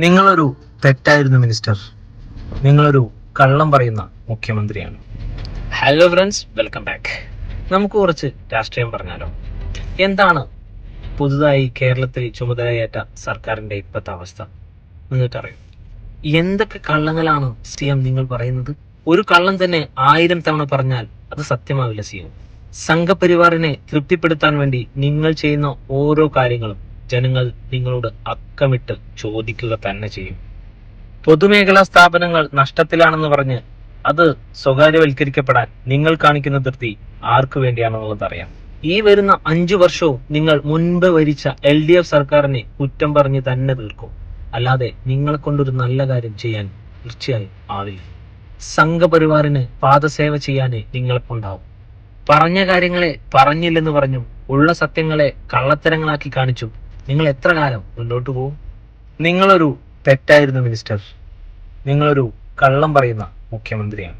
നിങ്ങളൊരു തെറ്റായിരുന്നു മിനിസ്റ്റർ. നിങ്ങളൊരു കള്ളം പറയുന്ന മുഖ്യമന്ത്രിയാണ്. Hello friends, welcome back. നമുക്ക് കുറച്ച് രാഷ്ട്രീയം പറഞ്ഞാലോ. എന്താണ് പുതുതായി കേരളത്തിൽ ചുമതലയേറ്റ സർക്കാരിന്റെ ഇപ്പോഴത്തെ അവസ്ഥ നിങ്ങൾക്കറിയും? എന്തൊക്കെ കള്ളങ്ങളാണ് CM നിങ്ങൾ പറയുന്നത്? ഒരു കള്ളം തന്നെ 1000 തവണ പറഞ്ഞാൽ അത് സത്യമാവില്ല CM. സംഘപരിവാറിനെ തൃപ്തിപ്പെടുത്താൻ വേണ്ടി നിങ്ങൾ ചെയ്യുന്ന ഓരോ കാര്യങ്ങളും ജനങ്ങൾ നിങ്ങളോട് അക്കമിട്ട് ചോദിക്കുക തന്നെ ചെയ്യും. പൊതുമേഖലാ സ്ഥാപനങ്ങൾ നഷ്ടത്തിലാണെന്ന് പറഞ്ഞ് അത് സ്വകാര്യവൽക്കരിക്കപ്പെടാൻ നിങ്ങൾ കാണിക്കുന്ന ധൃതി ആർക്കു വേണ്ടിയാണെന്നുള്ളത് അറിയാം. ഈ വരുന്ന 5 വർഷവും നിങ്ങൾ മുൻപ് ഭരിച്ച LDF സർക്കാരിനെ കുറ്റം പറഞ്ഞ് തന്നെ തീർക്കും. അല്ലാതെ നിങ്ങളെ കൊണ്ടൊരു നല്ല കാര്യം ചെയ്യാൻ തീർച്ചയായും ആവില്ല. സംഘപരിവാറിന് പാദസേവ ചെയ്യാനേ നിങ്ങൾക്കുണ്ടാവും. പറഞ്ഞ കാര്യങ്ങളെ പറഞ്ഞില്ലെന്ന് പറഞ്ഞും ഉള്ള സത്യങ്ങളെ കള്ളത്തരങ്ങളാക്കി കാണിച്ചും നിങ്ങൾ എത്ര കാലം മുന്നോട്ട് പോകും? നിങ്ങളൊരു തെറ്റായിരുന്നു മിനിസ്റ്റർ. നിങ്ങളൊരു കള്ളം പറയുന്ന മുഖ്യമന്ത്രിയാണ്.